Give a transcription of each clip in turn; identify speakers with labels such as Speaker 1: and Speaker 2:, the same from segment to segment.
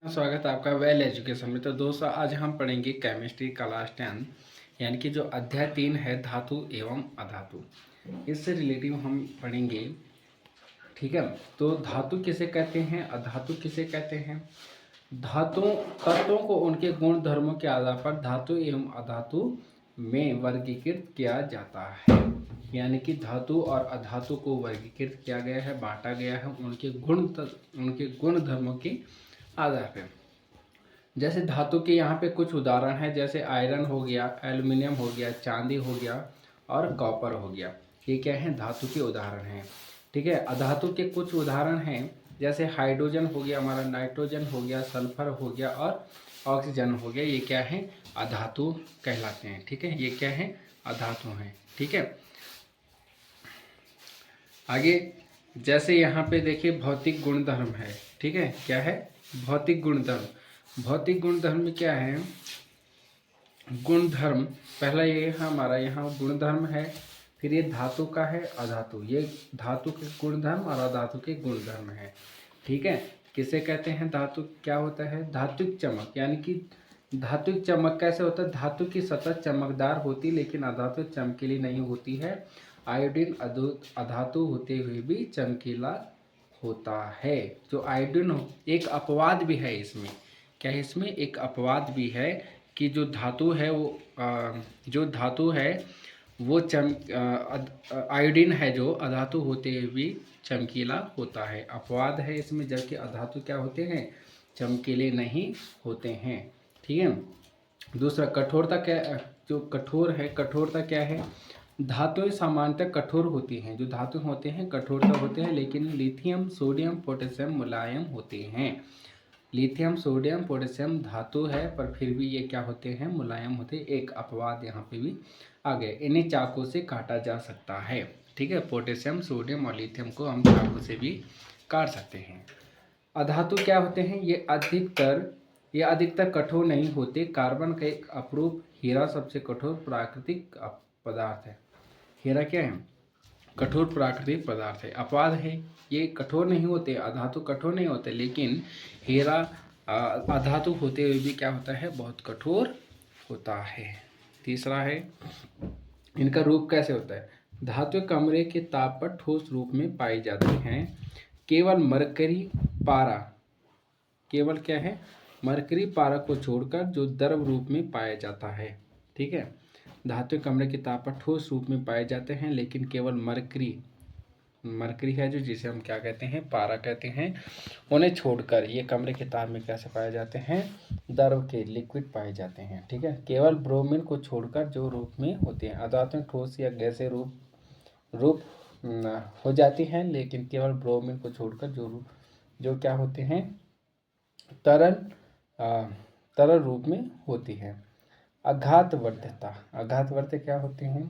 Speaker 1: स्वागत है आपका वेल एजुकेशन में। तो दोस्तों आज हम पढ़ेंगे केमिस्ट्री क्लास 10 यानी कि जो अध्याय 3 है धातु एवं अधातु, इससे रिलेटिव हम पढ़ेंगे। ठीक है, तो धातु किसे कहते हैं, अधातु किसे कहते हैं। धातु तत्वों को उनके गुण धर्मों के आधार पर धातु एवं अधातु में वर्गीकृत किया जाता है। यानी कि धातु और अधातु को वर्गीकृत किया गया है, बांटा गया है उनके गुण धर्मों के आधार पर। जैसे धातु के यहाँ पे कुछ उदाहरण है, जैसे आयरन हो गया, एल्युमिनियम हो गया, चांदी हो गया और कॉपर हो गया। ये क्या है, धातु के उदाहरण हैं। ठीक है, अधातु के कुछ उदाहरण हैं, जैसे हाइड्रोजन हो गया, हमारा नाइट्रोजन हो गया, सल्फर हो गया और ऑक्सीजन हो गया। ये क्या है, अधातु कहलाते हैं। ठीक है, ये क्या है, अधातु हैं। ठीक है, आगे जैसे यहाँ पे देखिए भौतिक गुणधर्म है। ठीक है, क्या है, भौतिक गुणधर्म। भौतिक गुणधर्म में क्या है, गुणधर्म पहला ये हमारा यहाँ गुणधर्म है, फिर ये धातु का है अधातु। ये धातु के गुणधर्म और अधातु के गुणधर्म है। ठीक है, किसे कहते हैं, धातु क्या होता है, धात्विक चमक। यानी कि धात्विक चमक कैसे होता है, धातु की सतह चमकदार होती लेकिन अधातु चमकीली नहीं होती है। आयोडीन अधातु होते हुए भी चमकीला होता है। जो आयोडीन एक अपवाद भी है इसमें, क्या है, इसमें एक अपवाद भी है कि जो धातु है वो जो धातु है वो आयोडीन है जो अधातु होते हुए भी चमकीला होता है। अपवाद है इसमें, जबकि अधातु क्या होते हैं, चमकीले नहीं होते हैं। ठीक है, दूसरा कठोरता क्या, जो कठोर है, कठोरता क्या है, धातुएं सामान्यतः कठोर होती हैं। जो धातु होते हैं कठोरता होते हैं, लेकिन लिथियम सोडियम पोटेशियम मुलायम होते हैं। लिथियम सोडियम पोटेशियम धातु है पर फिर भी ये क्या होते हैं, मुलायम होते हैं। एक अपवाद यहाँ पे भी आ गए, इन्हें चाकू से काटा जा सकता है। ठीक है, पोटेशियम सोडियम और लिथियम को हम चाकू से भी काट सकते हैं। अधातु क्या होते हैं, ये अधिकतर कठोर नहीं होते। कार्बन का एक अपरूप हीरा सबसे कठोर प्राकृतिक पदार्थ है। हीरा क्या है, कठोर प्राकृतिक पदार्थ है। अपवाद है, ये कठोर नहीं होते, अधातु कठोर नहीं होते, लेकिन हीरा अधातु होते हुए भी क्या होता है, बहुत कठोर होता है। तीसरा है, इनका रूप कैसे होता है। धातु कमरे के ताप पर ठोस रूप में पाई जाती हैं। केवल मरकरी पारा, केवल क्या है, मरकरी पारा को छोड़कर जो द्रव रूप में पाया जाता है। ठीक है, धातु कमरे के ताप पर ठोस रूप में पाए जाते हैं, लेकिन केवल मरकरी है जो, जिसे हम क्या कहते हैं, पारा कहते हैं, उन्हें छोड़कर ये कमरे के ताप में कैसे पाए जाते हैं, द्रव के लिक्विड पाए जाते हैं। ठीक है, केवल ब्रोमीन को छोड़कर जो रूप में होते हैं। अधातु ठोस या गैसीय रूप हो जाती हैं, लेकिन केवल ब्रोमीन को छोड़कर जो क्या होते हैं, तरल रूप में होती है। अघातवर्त्य क्या होते हैं,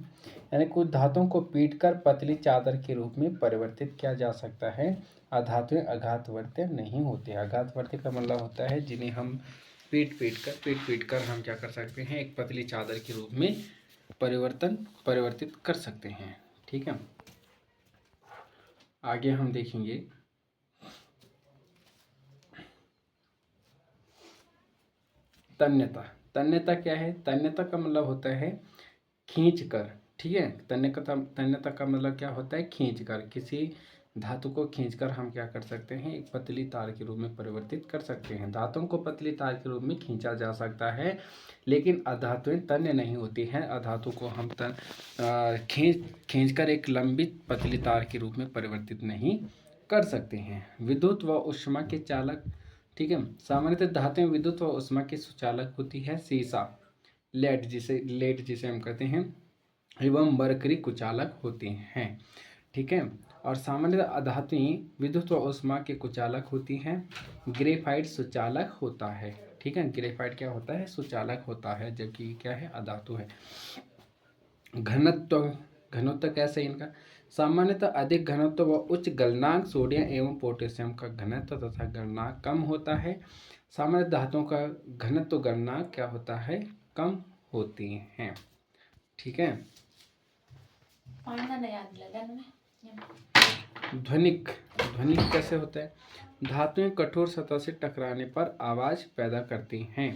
Speaker 1: यानी कुछ धातुओं को पीटकर पतली चादर के रूप में परिवर्तित किया जा सकता है। अधातुएं अघातवर्त्य नहीं होते। अघातवर्त्य का मतलब होता है जिन्हें हम पीट कर हम क्या कर सकते हैं, एक पतली चादर के रूप में परिवर्तित कर सकते हैं। ठीक है, आगे हम देखेंगे तन्यता। तन्यता क्या है, तन्यता का मतलब होता है खींच कर। ठीक है, तन्यता का मतलब क्या होता है, खींच कर। किसी धातु को खींचकर हम क्या कर सकते हैं, एक पतली तार के रूप में परिवर्तित कर सकते हैं। धातुओं को पतली तार के रूप में खींचा जा सकता है, लेकिन अधातुएं तन्य नहीं होती हैं। अधातु को हम खींचकर एक लंबी पतली तार के रूप में परिवर्तित नहीं कर सकते हैं। विद्युत व ऊष्मा के चालक। ठीक है, सामान्यतः धातुएं विद्युत व ऊष्मा की सुचालक होती है। सीसा, लेड जिसे हम कहते हैं, एवं मरकरी कुचालक होती हैं। ठीक है, और सामान्यतः अधातुएं विद्युत व ऊष्मा के कुचालक होती हैं। ग्रेफाइट सुचालक होता है। ठीक है, ग्रेफाइट क्या होता है, सुचालक होता है, जबकि क्या है, अधातु है। घनत्व कैसे इनका, सामान्यतः अधिक घनत्व व उच्च गलनांक सोडियम एवं पोटेशियम का घनत्व तथा गलनांक कम होता है। सामान्य धातुओं का घनत्व गलनांक क्या होता है, कम होती हैं। ठीक है, ध्वनिक, ध्वनिक कैसे होता है? धातुएं कठोर सतह से टकराने पर आवाज़ पैदा करती हैं।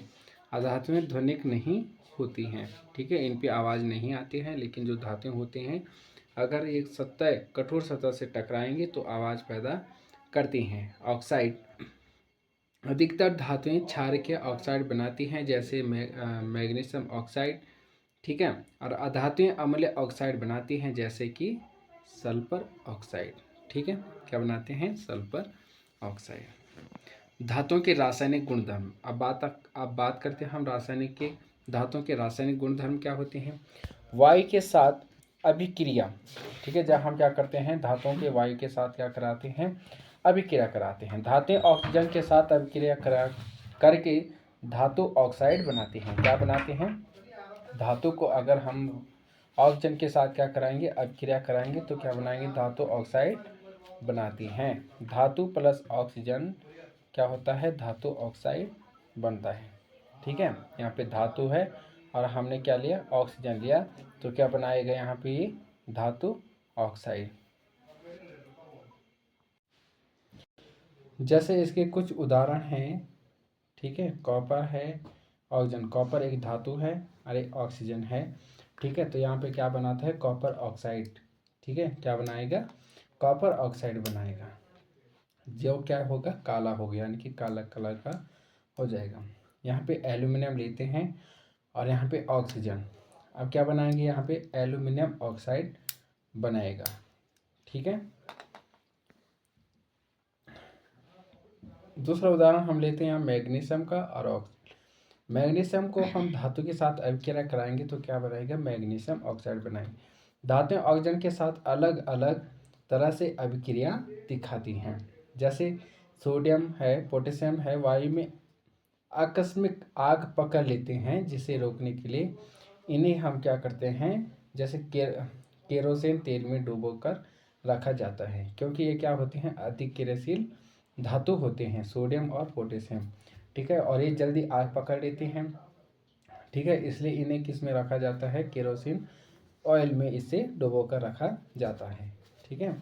Speaker 1: अधातुएं ध्वनिक नहीं होती हैं, ठीक है, इन पे आवाज़ नहीं आती है, लेकिन जो धातुएं होते हैं अगर एक सतह कठोर सतह से टकराएंगे तो आवाज़ पैदा करती हैं। ऑक्साइड, अधिकतर धातुएं क्षार के ऑक्साइड बनाती हैं, जैसे मैग्नीशियम ऑक्साइड, ठीक है, और अधातुएं अम्लीय ऑक्साइड बनाती हैं, जैसे कि सल्फर ऑक्साइड, ठीक है, क्या बनाते हैं? Sulphur oxide. धातुओं के रासायनिक गुणधर्म, अब बात करते हैं हम रासायनिक के, धातुओं के रासायनिक गुणधर्म क्या होते हैं? वायु के साथ अभिक्रिया, ठीक है, जहाँ हम क्या करते हैं? धातुओं के वायु के साथ क्या कराते हैं? अभिक्रिया कराते हैं। धातुएं ऑक्सीजन के साथ अभिक्रिया करके धातु ऑक्साइड बनाती हैं। क्या बनाते हैं? धातु को अगर हम ऑक्सीजन के साथ क्या कराएंगे? अभिक्रिया कराएंगे तो क्या बनाएंगे? धातु ऑक्साइड बनाती हैं। धातु प्लस ऑक्सीजन क्या होता है? धातु ऑक्साइड बनता है, ठीक है। यहाँ पे धातु है और हमने क्या लिया? ऑक्सीजन लिया, तो क्या बनाएगा यहाँ पे? ये धातु ऑक्साइड। जैसे इसके कुछ उदाहरण हैं, ठीक है, कॉपर है, ऑक्सीजन। कॉपर एक धातु है और एक ऑक्सीजन है, ठीक है, तो यहाँ पे क्या बनाता है? कॉपर ऑक्साइड, ठीक है, क्या बनाएगा? कॉपर ऑक्साइड बनाएगा, जो क्या होगा? काला हो गया, यानी कि काला कलर का हो जाएगा। यहाँ पे एल्यूमिनियम लेते हैं और यहाँ पे ऑक्सीजन, अब क्या बनाएंगे? यहाँ पे एल्यूमिनियम ऑक्साइड बनाएगा, ठीक है। दूसरा उदाहरण हम लेते हैं यहाँ मैग्नीशियम का और ऑक्सीजन। मैग्नीशियम को हम धातु के साथ अभिक्रिया कराएंगे तो क्या बनाएगा? मैग्नीशियम ऑक्साइड बनाएंगे। धातुएं ऑक्सीजन के साथ अलग अलग तरह से अभिक्रिया दिखाती हैं, जैसे सोडियम है, पोटेशियम है, वायु में आकस्मिक आग पकड़ लेते हैं, जिसे रोकने के लिए इन्हें हम क्या करते हैं? जैसे केरोसिन तेल में डुबोकर रखा जाता है, क्योंकि ये क्या होते हैं? अतिक्रियाशील धातु होते हैं, सोडियम और पोटेशियम, ठीक है, और ये जल्दी आग पकड़ लेते हैं, ठीक है, इसलिए इन्हें किस में रखा जाता है? केरोसिन ऑयल में इसे डुबोकर रखा जाता है, ठीक है।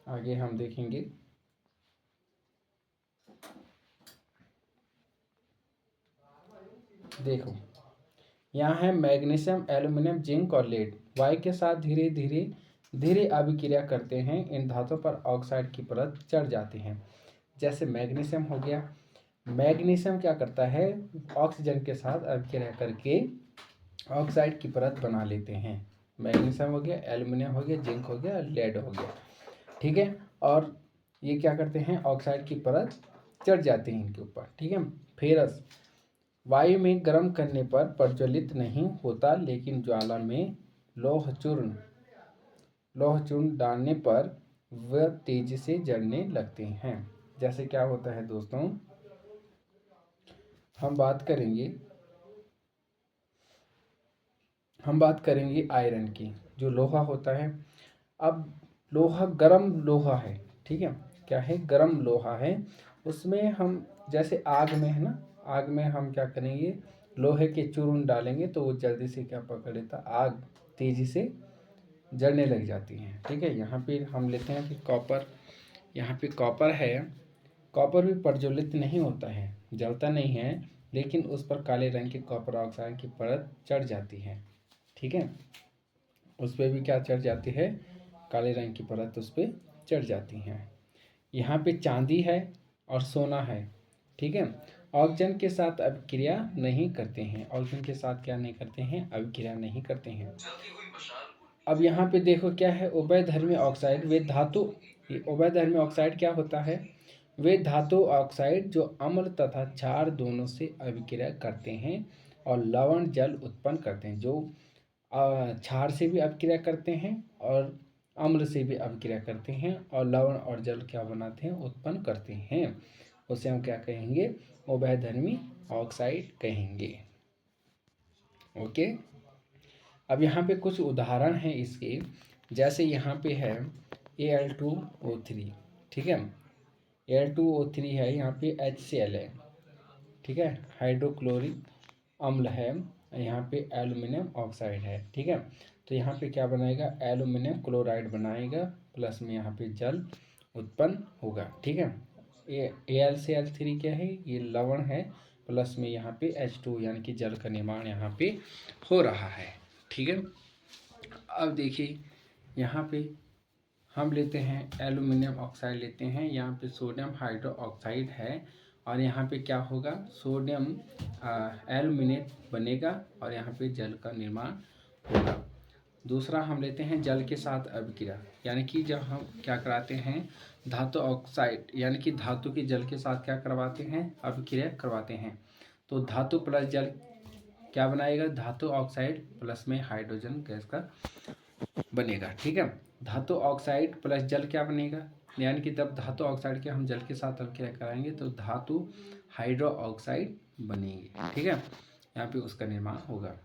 Speaker 1: आगे हम देखेंगे। देखो, यहाँ है मैग्नीशियम, एल्यूमिनियम, जिंक और लेड वायु के साथ धीरे धीरे धीरे अभिक्रिया करते हैं। इन धातुओं पर ऑक्साइड की परत चढ़ जाती है। जैसे मैग्नीशियम हो गया, मैग्नीशियम क्या करता है? ऑक्सीजन के साथ अभिक्रिया करके ऑक्साइड की परत बना लेते हैं। मैग्नीशियम हो गया, एल्यूमिनियम हो गया, जिंक हो गया, लेड हो गया, ठीक है, और ये क्या करते हैं? ऑक्साइड की परत चढ़ जाती है इनके ऊपर, ठीक है। फेरस वायु में गर्म करने पर प्रज्वलित नहीं होता, लेकिन ज्वाला में लौह चूर्ण डालने पर वह तेजी से जलने लगते हैं। जैसे क्या होता है दोस्तों? हम बात करेंगे आयरन की, जो लोहा होता है। अब लोहा गर्म लोहा है, ठीक है, क्या है? गर्म लोहा है, उसमें हम जैसे आग में है ना, आग में हम क्या करेंगे? लोहे के चूर्ण डालेंगे तो वो जल्दी से क्या पकड़ लेता? आग तेजी से जलने लग जाती हैं, ठीक है। यहाँ पे हम लेते हैं कि कॉपर, यहाँ पे कॉपर है, कॉपर भी प्रज्वलित नहीं होता है, जलता नहीं है, लेकिन उस पर काले रंग के कॉपर ऑक्साइड की परत चढ़ जाती है, ठीक है, उस पर भी क्या चढ़ जाती है? काले रंग की परत उस पर चढ़ जाती हैं। यहाँ पे चांदी है और सोना है, ठीक है, ऑक्सीजन के साथ अभिक्रिया नहीं करते हैं। ऑक्सीजन के साथ क्या नहीं करते हैं? अभिक्रिया नहीं करते हैं। अब यहाँ पे देखो क्या है? उभयधर्मी ऑक्साइड, वे धातु, उभयधर्मी ऑक्साइड क्या होता है? वे धातु ऑक्साइड जो अम्ल तथा क्षार दोनों से अभिक्रिया करते हैं और लवण जल उत्पन्न करते हैं, जो क्षार से भी अभिक्रिया करते हैं और अम्ल से भी अभिक्रिया करते हैं और लवण और जल क्या बनाते हैं? उत्पन्न करते हैं। उसे हम क्या कहेंगे? उभयधर्मी ऑक्साइड कहेंगे। ओके, अब यहाँ पे कुछ उदाहरण हैं इसके, जैसे यहाँ पे है Al2O3, ठीक है, Al2O3 है, यहाँ पे HCl है, ठीक है, हाइड्रोक्लोरिक अम्ल है, यहाँ पे एल्यूमिनियम ऑक्साइड है, ठीक है, तो यहाँ पे क्या बनाएगा? एल्यूमिनियम क्लोराइड बनाएगा प्लस में यहाँ पे जल उत्पन्न होगा। ठीक है, ये AlCl3 क्या है, ये लवण है, प्लस में यहाँ पे H2 यानी कि जल का निर्माण यहाँ पे हो रहा है। ठीक है, अब देखिए यहाँ पे हम लेते हैं एल्यूमिनियम ऑक्साइड लेते हैं, यहाँ पे सोडियम हाइड्रो ऑक्साइड है और यहाँ पे क्या होगा, सोडियम एल्यूमिनेट बनेगा और यहाँ पे जल का निर्माण होगा। दूसरा हम लेते हैं जल के साथ अभिक्रिया, यानी कि जब हम क्या कराते हैं, धातु ऑक्साइड यानी कि धातु की जल के साथ क्या करवाते हैं, अभिक्रिया करवाते हैं। तो धातु प्लस जल क्या बनाएगा, धातु ऑक्साइड प्लस में हाइड्रोजन गैस का बनेगा। ठीक है, धातु ऑक्साइड प्लस जल क्या बनेगा, यानी कि जब धातु ऑक्साइड के हम जल के साथ अभिक्रिया कराएंगे तो धातु हाइड्रो ऑक्साइड बनेगी। ठीक है, यहाँ पे उसका निर्माण होगा।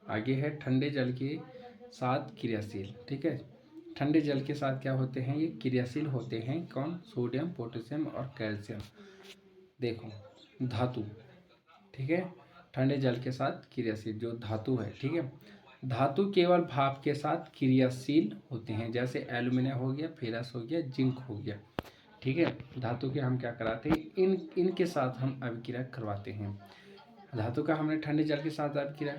Speaker 1: आगे है ठंडे जल के साथ क्रियाशील। ठीक है, ठंडे जल के साथ क्या होते हैं, ये क्रियाशील होते हैं कौन, सोडियम, पोटेशियम और कैल्शियम। देखो धातु, ठीक है, ठंडे जल के साथ क्रियाशील जो धातु है। ठीक है, धातु केवल भाप के साथ क्रियाशील होते हैं, जैसे एल्यूमिनियम हो गया, फेरस हो गया, जिंक हो गया। ठीक है, धातु के हम क्या कराते हैं, इनके साथ हम अभिक्रिया करवाते हैं। धातु का हमने ठंडे जल के साथ अभिक्रिया,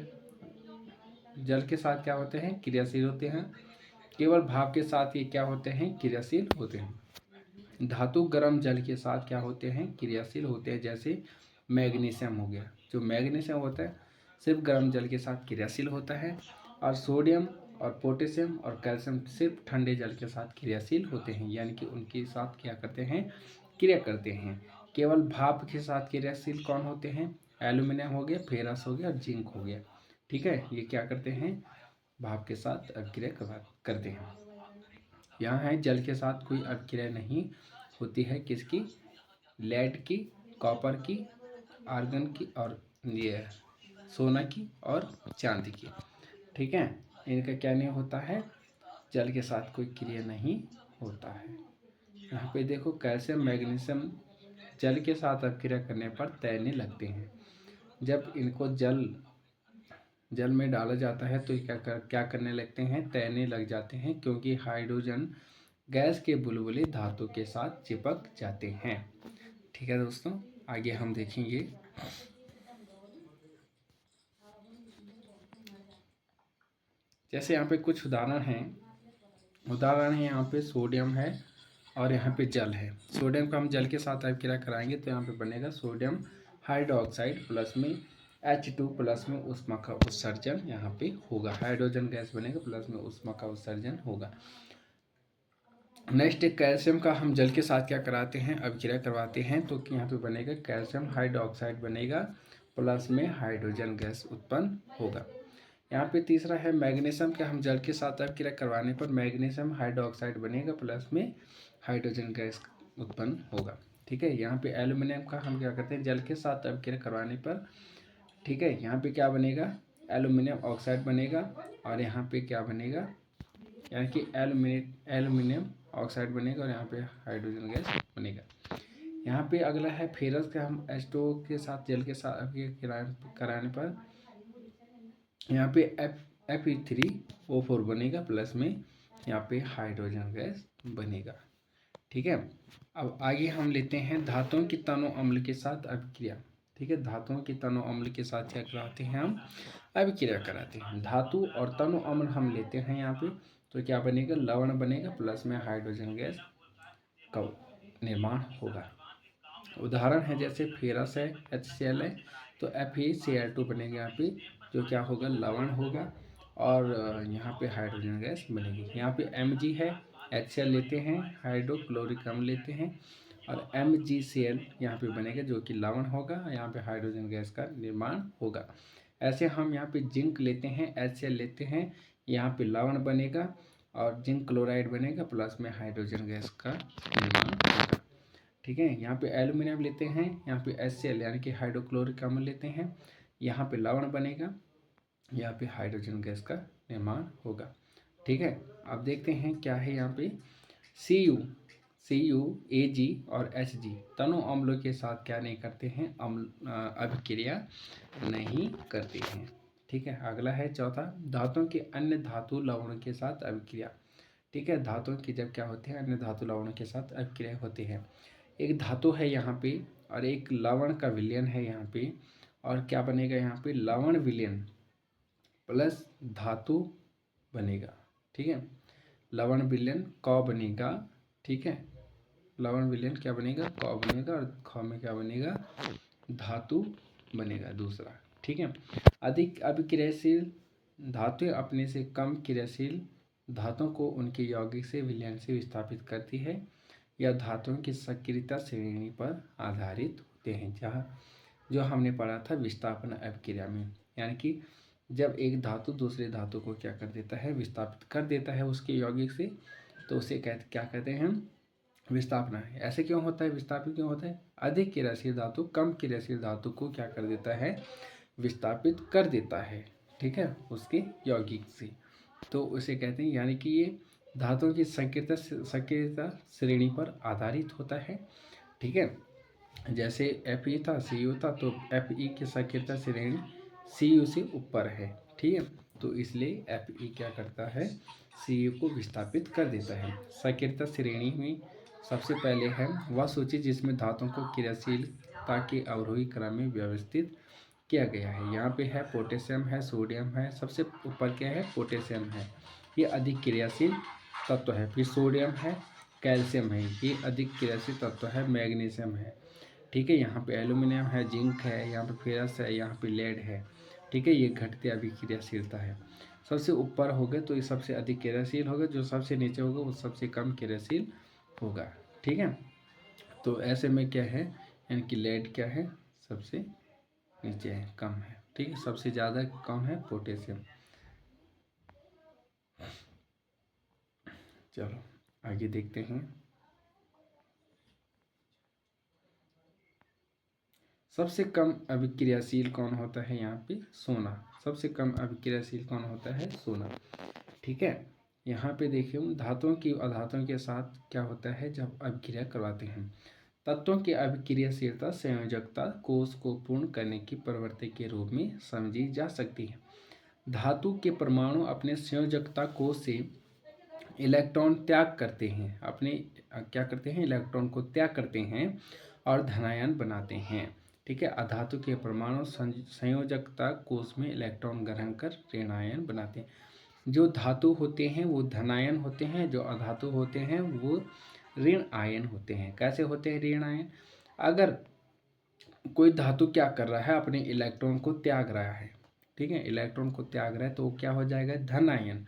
Speaker 1: जल के साथ क्या होते हैं, क्रियाशील होते हैं, केवल भाप के साथ ये क्या होते हैं, क्रियाशील होते हैं। धातु गर्म जल के साथ क्या होते हैं, क्रियाशील होते हैं, जैसे मैग्नीशियम हो गया, जो मैग्नीशियम होता है सिर्फ गर्म जल के साथ क्रियाशील होता है, और सोडियम और पोटेशियम और कैल्शियम सिर्फ ठंडे जल के साथ क्रियाशील होते हैं, यानी कि उनके साथ क्या करते हैं, क्रिया करते हैं। केवल भाप के साथ क्रियाशील कौन होते हैं, एल्यूमिनियम हो गया, फेरस हो गया और जिंक हो गया। ठीक है, ये क्या करते हैं, भाप के साथ अभिक्रिया करते हैं। यहाँ है जल के साथ कोई अभिक्रिया नहीं होती है, किसकी, लेड की, कॉपर की, आर्गन की और ये सोना की और चांदी की। ठीक है, इनका क्या नहीं होता है, जल के साथ कोई क्रिया नहीं होता है। यहाँ पे देखो कैल्शियम मैग्नीशियम जल के साथ अभिक्रिया करने पर तैरने लगते हैं। जब इनको जल में डाला जाता है तो क्या करने लगते हैं, तैरने लग जाते हैं, क्योंकि हाइड्रोजन गैस के बुलबुले धातु के साथ चिपक जाते हैं। ठीक है दोस्तों, आगे हम देखेंगे। जैसे यहाँ पे कुछ उदाहरण है, यहाँ पे सोडियम है और यहाँ पे जल है। सोडियम को हम जल के साथ अभिक्रिया कराएंगे तो यहाँ पे बनेगा सोडियम हाइड्रोक्साइड प्लस में H2 प्लस में ऊष्मा का उत्सर्जन यहाँ पे होगा, हाइड्रोजन गैस बनेगा प्लस में ऊष्मा का उत्सर्जन होगा। नेक्स्ट कैल्शियम का हम जल के साथ क्या कराते हैं, अभिक्रिया करवाते हैं, तो यहाँ पे बनेगा कैल्शियम हाइड्रोक्साइड बनेगा प्लस में हाइड्रोजन गैस उत्पन्न होगा। यहाँ पे तीसरा है मैग्नीशियम का हम जल के साथ अभिक्रिया करवाने पर मैग्नीशियम हाइड्रोक्साइड बनेगा प्लस में हाइड्रोजन गैस उत्पन्न होगा। ठीक है, यहाँ पे एल्यूमिनियम का हम क्या करते हैं, जल के साथ अभिक्रिया करवाने पर, ठीक है, यहाँ पे क्या बनेगा, एल्यूमिनियम ऑक्साइड बनेगा और यहाँ पे क्या बनेगा, यानी कि एल्यूमिनियम ऑक्साइड बनेगा और यहाँ पे हाइड्रोजन गैस बनेगा। यहाँ पे अगला है फेरस का हम H2O के साथ जल के साथ अभिक्रिया कराने पर यहाँ पे Fe3O4 बनेगा प्लस में यहाँ पे हाइड्रोजन गैस बनेगा। ठीक है, अब आगे हम लेते हैं धातुओं की तनु अम्ल के साथ अभिक्रिया। ठीक है, धातुओं की तनु अम्ल के साथ क्या कराते हैं, हम अभिक्रिया कराते हैं। धातु और तनु अम्ल हम लेते हैं यहाँ पे, तो क्या बनेगा, लवण बनेगा प्लस में हाइड्रोजन गैस का निर्माण होगा। उदाहरण है जैसे फेरस है, HCl है, तो FeCl2 बनेगा यहाँ पे, जो क्या होगा, लवण होगा और यहाँ पे हाइड्रोजन गैस बनेगी। यहाँ पे Mg है, HCl लेते हैं, हाइड्रोक्लोरिक अम्ल लेते हैं और MgCl यहाँ पे बनेगा जो कि लवण होगा, यहाँ पे हाइड्रोजन गैस का निर्माण होगा। ऐसे हम यहाँ पे जिंक लेते हैं, HCl लेते हैं, यहाँ पे लवण बनेगा और जिंक क्लोराइड बनेगा प्लस में हाइड्रोजन गैस का निर्माण होगा। ठीक है, यहाँ पे एल्यूमिनियम लेते हैं, यहाँ पे HCl यानी कि हाइड्रोक्लोरिक अम्ल लेते हैं, यहाँ पे लवण बनेगा, यहाँ पे हाइड्रोजन गैस का निर्माण होगा। ठीक है, अब देखते हैं क्या है यहाँ पे, Cu, Ag और Hg तनु अम्लों के साथ क्या नहीं करते हैं, अभिक्रिया नहीं करते हैं। ठीक है, अगला है चौथा, धातुओं के अन्य धातु लवणों के साथ अभिक्रिया। ठीक है। धातुओं की जब क्या होते हैं, अन्य धातु लवणों के साथ अभिक्रिया होती है। एक धातु है यहाँ पे और एक लवण का विलयन है यहाँ पे, और क्या बनेगा यहाँ पे, लवण विलयन प्लस धातु बनेगा। ठीक है, लवण विलयन क बनेगा। ठीक है, लवण विलयन क्या बनेगा, क बनेगा, और ख में क्या बनेगा, धातु बनेगा दूसरा। ठीक है, अधिक अभिक्रियाशील धातु अपने से कम क्रियाशील धातुओं को उनके यौगिक से विलयन से विस्थापित करती है। यह धातुओं की सक्रियता श्रेणी पर आधारित होते हैं, जहाँ जो हमने पढ़ा था विस्थापन अभिक्रिया में, यानी कि जब एक धातु दूसरे धातु को क्या कर देता है, विस्थापित कर देता है उसके यौगिक से, तो उसे क्या कहते हैं हम, विस्थापना है। ऐसे क्यों होता है, विस्थापित क्यों होता है, अधिक क्रियाशील धातु कम क्रियाशील धातु को क्या कर देता है, विस्थापित कर देता है। ठीक है, उसके यौगिक से, तो उसे कहते हैं, यानी कि ये धातुओं की सक्रियता श्रेणी पर आधारित होता है। ठीक है, जैसे Fe था Cu था, तो Fe की सक्रियता श्रेणी Cu से ऊपर है। ठीक है, तो इसलिए Fe क्या करता है, Cu को विस्थापित कर देता है। सक्रियता श्रेणी में सबसे पहले है वह सूची जिसमें धातुओं को क्रियाशीलता के अवरोही क्रम में व्यवस्थित किया गया है। यहाँ पे है पोटेशियम है, सोडियम है, सबसे ऊपर क्या है, पोटेशियम है, ये अधिक क्रियाशील तत्व है। फिर सोडियम है, कैल्शियम है, ये अधिक क्रियाशील तत्व है। मैग्नीशियम है, ठीक है, यहाँ पे एल्यूमिनियम है, जिंक है, यहाँ पे फेरस है, यहाँ पे लेड है। ठीक है, ये घटती अभिक्रियाशीलता है। सबसे ऊपर होगा तो ये सबसे अधिक क्रियाशील होगा, जो सबसे नीचे होगा वो सबसे कम क्रियाशील होगा। ठीक है, तो ऐसे में क्या है, यानी कि लेड क्या है, सबसे नीचे है, कम है। ठीक है, सबसे ज़्यादा कम है पोटेशियम। चलो आगे देखते हैं। सबसे कम अभिक्रियाशील कौन होता है, यहाँ पे सोना। सबसे कम अभिक्रियाशील कौन होता है, सोना। ठीक है, यहाँ पे देखिए धातुओं की अधातुओं के साथ क्या होता है जब अभिक्रिया करवाते हैं। तत्वों की अभिक्रियाशीलता संयोजकता कोष को पूर्ण करने की प्रवृत्ति के रूप में समझी जा सकती है। धातु के परमाणु अपने संयोजकता कोष से इलेक्ट्रॉन त्याग करते हैं, अपने क्या करते हैं, इलेक्ट्रॉन को त्याग करते हैं और धनायन बनाते हैं। ठीक है, अधातु के परमाणु संयोजकता कोष में इलेक्ट्रॉन ग्रहण कर ऋणायन बनाते हैं। जो धातु होते हैं वो धनायन होते हैं, जो अधातु होते हैं वो ऋण आयन होते हैं। कैसे होते हैं ऋण आयन, अगर कोई धातु क्या कर रहा है, अपने इलेक्ट्रॉन को त्याग रहा है, ठीक है, इलेक्ट्रॉन को त्याग रहा है, तो वो क्या हो जाएगा, धन आयन,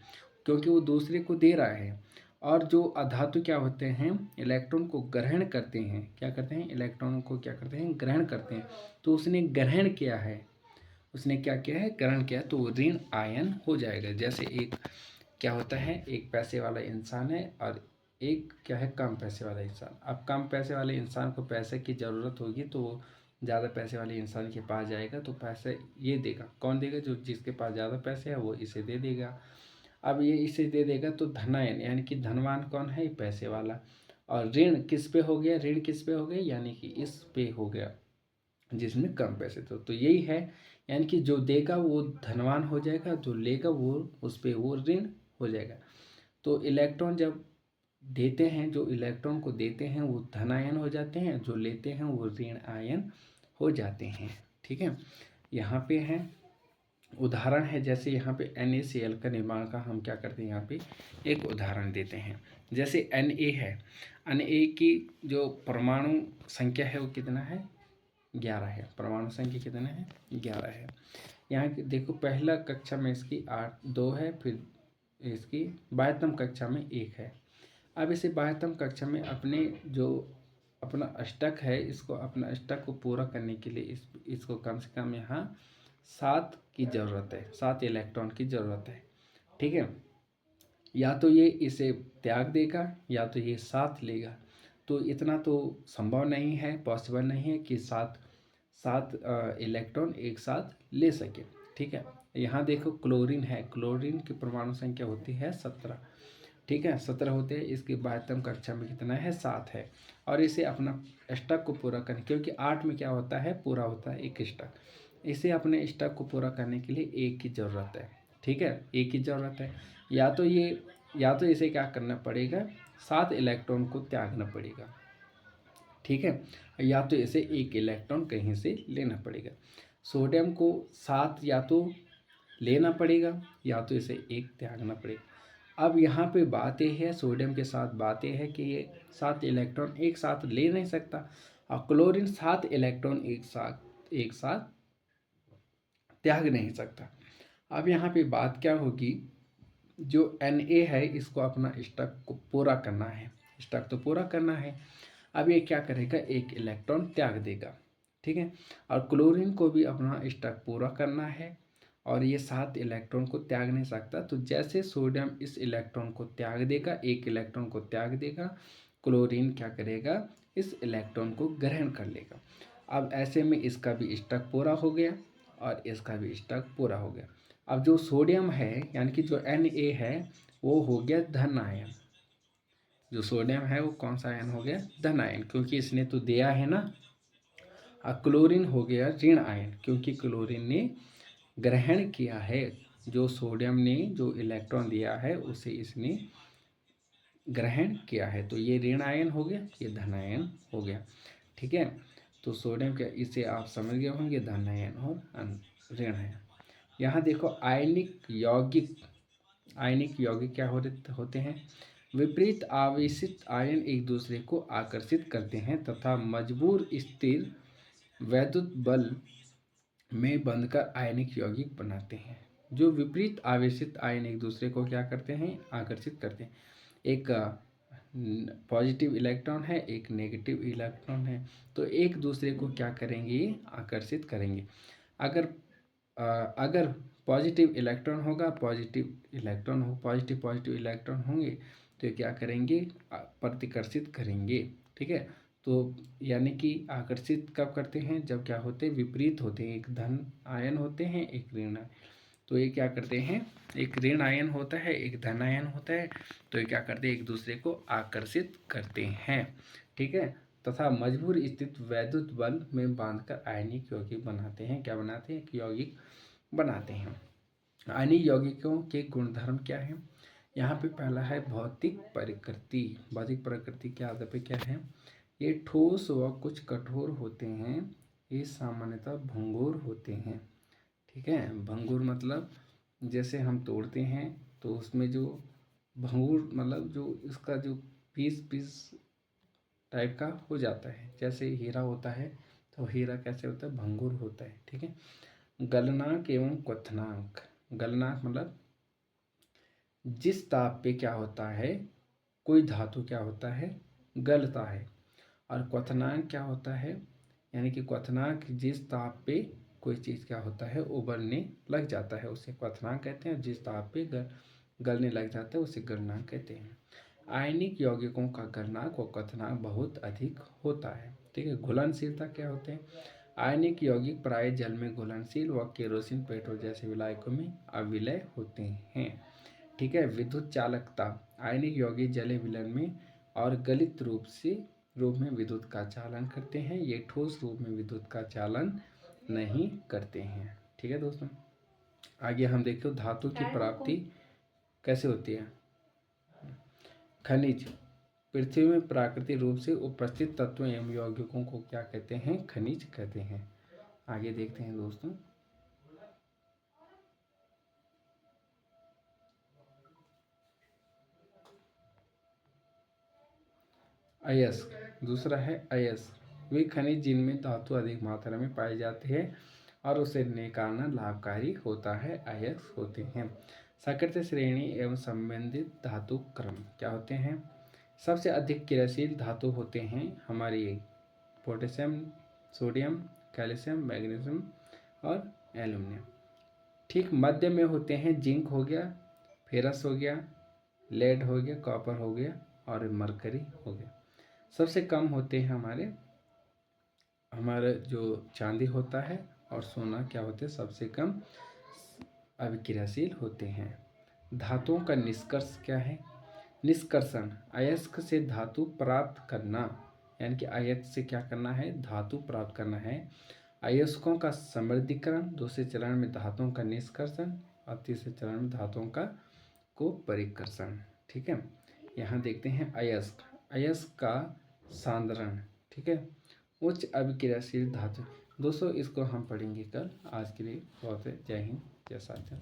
Speaker 1: क्योंकि वो दूसरे को दे रहा है। और जो अधातु क्या होते हैं, इलेक्ट्रॉन को ग्रहण करते हैं, क्या करते हैं, इलेक्ट्रॉन को क्या करते हैं, ग्रहण करते हैं। तो उसने ग्रहण किया है, उसने क्या किया है, ग्रहण किया, तो ऋण आयन हो जाएगा। जैसे एक क्या होता है, एक पैसे वाला इंसान है और एक क्या है, कम पैसे वाला इंसान। अब कम पैसे वाले इंसान को पैसे की ज़रूरत होगी तो वो ज़्यादा पैसे वाले इंसान के पास जाएगा, तो पैसे ये देगा, कौन देगा, जो जिसके पास ज़्यादा पैसे है वो इसे दे देगा। अब ये इसे दे देगा तो धनायन, यानी कि धनवान कौन है, पैसे वाला। और ऋण किस पे हो गया, ऋण किस पे हो गया, यानी कि इस पे हो गया जिसमें कम पैसे थे। तो यही है, यानी कि जो देगा वो धनवान हो जाएगा, जो लेगा वो उस पे वो ऋण हो जाएगा। तो इलेक्ट्रॉन जब देते हैं, जो इलेक्ट्रॉन को देते हैं वो धनायन हो जाते हैं, जो लेते हैं वो ऋण आयन हो जाते हैं। ठीक है, यहाँ पे है उदाहरण है, जैसे यहाँ पे NaCl का निर्माण का हम क्या करते हैं, यहाँ पे एक उदाहरण देते हैं। जैसे Na है, Na की जो परमाणु संख्या है वो कितना है, 11 है। परमाणु संख्या कितना है, 11 है। यहाँ देखो पहला कक्षा में इसकी 2 है, फिर इसकी 22वीं कक्षा में 1 है। अब इसे 22वीं कक्षा में अपने जो अपना अष्टक है, इसको अपना अष्टक को पूरा करने के लिए इसको कम से कम यहाँ 7 की ज़रूरत है, 7 इलेक्ट्रॉन की ज़रूरत है। ठीक है, या तो ये इसे त्याग देगा या तो ये 7 लेगा। तो इतना तो संभव नहीं है, पॉसिबल नहीं है कि 7 इलेक्ट्रॉन एक साथ ले सके। ठीक है, यहाँ देखो क्लोरीन है, क्लोरीन की परमाणु संख्या होती है 17। ठीक है, 17 होते हैं। इसकी 22वीं कक्षा में कितना है, 7 है। और इसे अपना स्टक को पूरा करने, क्योंकि 8 में क्या होता है, पूरा होता है एक स्टक। इसे अपने स्टक को पूरा करने के लिए 1 की ज़रूरत है। ठीक है, 1 की ज़रूरत है। या तो ये या तो इसे क्या करना पड़ेगा, 7 इलेक्ट्रॉन को त्यागना पड़ेगा, ठीक है, या तो इसे 1 इलेक्ट्रॉन कहीं से लेना पड़ेगा। सोडियम को 7 या तो लेना पड़ेगा या तो इसे 1 त्यागना पड़ेगा। अब यहाँ पे बात यह है, सोडियम के साथ बात यह है कि ये 7 इलेक्ट्रॉन एक साथ ले नहीं सकता, और क्लोरीन 7 इलेक्ट्रॉन एक साथ त्याग नहीं सकता। अब यहाँ पे बात क्या होगी, जो Na है इसको अपना स्टक को पूरा करना है, स्टक तो पूरा करना है। अब ये क्या करेगा, 1 इलेक्ट्रॉन त्याग देगा, ठीक है, और क्लोरीन को भी अपना स्टक पूरा करना है, और ये 7 इलेक्ट्रॉन को त्याग नहीं सकता। तो जैसे सोडियम इस इलेक्ट्रॉन को त्याग देगा, 1 इलेक्ट्रॉन को त्याग देगा, क्लोरीन क्या करेगा, इस इलेक्ट्रॉन को ग्रहण कर लेगा। अब ऐसे में इसका भी स्टक पूरा हो गया और इसका भी स्टक पूरा हो गया। अब जो सोडियम है यानी कि जो Na है वो हो गया धन आयन। जो सोडियम है वो कौन सा आयन हो गया, धन आयन, क्योंकि इसने तो दिया है ना। और क्लोरीन हो गया ऋण आयन, क्योंकि क्लोरीन ने ग्रहण किया है, जो सोडियम ने जो इलेक्ट्रॉन दिया है उसे इसने ग्रहण किया है, तो ये ऋण आयन हो गया, ये धन आयन हो गया, ठीक है। तो सोडियम के इसे आप समझ गए होंगे, धन आयन और ऋण आयन। यहाँ देखो आयनिक यौगिक क्या होते हैं, विपरीत आवेशित आयन एक दूसरे को आकर्षित करते हैं तथा मजबूर स्थिर वैद्युत बल में बंधकर आयनिक यौगिक बनाते हैं। जो विपरीत आवेशित आयन एक दूसरे को क्या करते हैं, आकर्षित करते हैं। एक पॉजिटिव इलेक्ट्रॉन है, एक नेगेटिव इलेक्ट्रॉन है, तो एक दूसरे को क्या करेंगे, आकर्षित करेंगे। अगर पॉजिटिव इलेक्ट्रॉन होगा, पॉजिटिव इलेक्ट्रॉन होंगे तो क्या करेंगे, प्रतिकर्षित करेंगे, ठीक है। तो यानी कि आकर्षित कब करते हैं, जब क्या होते हैं, विपरीत होते हैं, एक धन आयन होते हैं, एक ऋण आयन। तो ये क्या करते हैं, एक ऋण आयन होता है, एक धन आयन होता है, तो ये क्या करते हैं, एक दूसरे को आकर्षित करते हैं, ठीक है, तथा मजबूर स्थित वैद्युत बल में बांधकर आयनिक यौगिक बनाते हैं। क्या बनाते हैं, यौगिक बनाते हैं। आयनिक यौगिकों के गुणधर्म क्या है, यहाँ पे पहला है भौतिक प्रकृति। भौतिक प्रकृति के आधार पे क्या है, ये ठोस व कुछ कठोर होते हैं, ये सामान्यतः भंगुर होते हैं, ठीक है। भंगुर मतलब जैसे हम तोड़ते हैं तो उसमें जो भंगुर मतलब जो इसका जो पीस टाइप का हो जाता है, जैसे हीरा होता है तो हीरा कैसे होता है, भंगुर होता है, ठीक है। गलनांक एवं क्वथनांक, गलनांक मतलब जिस ताप पे क्या होता है, कोई धातु क्या होता है, गलता है, और क्वथनांक क्या होता है, यानी कि क्वथनांक जिस ताप पे कोई चीज़ क्या होता है, उबलने लग जाता है, उसे क्वथनांक कहते हैं। जिस ताप पे गलने लग जाता है उसे गलनांक कहते हैं। आयनिक यौगिकों का गलनांक व क्वथनांक बहुत अधिक होता है, ठीक है। घुलनशीलता क्या होते हैं, आयनिक यौगिक प्राय जल में घुलनशील व केरोसिन, पेट्रोल जैसे विलायकों में अविलय होते हैं, ठीक है। विद्युत चालकता, आयनिक यौगिक जलीय विलयन में और गलित रूप में विद्युत का चालन करते हैं, ये ठोस रूप में विद्युत का चालन नहीं करते हैं, ठीक है दोस्तों। आगे हम देखो धातु की प्राप्ति कैसे होती है। खनिज, पृथ्वी में प्राकृतिक रूप से उपस्थित तत्वों एवं यौगिकों को क्या कहते हैं, खनिज कहते हैं। आगे देखते हैं दोस्तों। अयस्क, दूसरा है अयस्क, वे खनिज जिनमें धातु अधिक मात्रा में पाई जाती है और उसे निकालना लाभकारी होता है, अयस्क होते हैं। सकृत श्रेणी एवं संबंधित धातु क्रम क्या होते हैं, सबसे अधिक क्रियाशील धातु होते हैं हमारी पोटेशियम, सोडियम, कैल्शियम, मैग्नीशियम और एल्युमिनियम। ठीक मध्य में होते हैं जिंक हो गया, फेरस हो गया, लेड हो गया, कॉपर हो गया और मरकरी हो गया। सबसे कम होते हैं हमारे जो चांदी होता है और सोना क्या होते हैं, सबसे कम अभिक्रियाशील होते हैं। धातुओं का निष्कर्ष क्या है, निष्कर्षण, अयस्क से धातु प्राप्त करना, यानी कि अयस्क से क्या करना है, धातु प्राप्त करना है। अयस्कों का समृद्धीकरण, दूसरे चरण में धातुओं का निष्कर्षण और तीसरे चरण में धातुओं का को परिकर्षण, ठीक है। यहाँ देखते हैं अयस्क, अयस्क का सांद्रण, ठीक है, उच्च अभिक्रियाशील धातु। दोस्तों इसको हम पढ़ेंगे कल। आज के लिए बहुत है। जय हिंद, जय साथियों।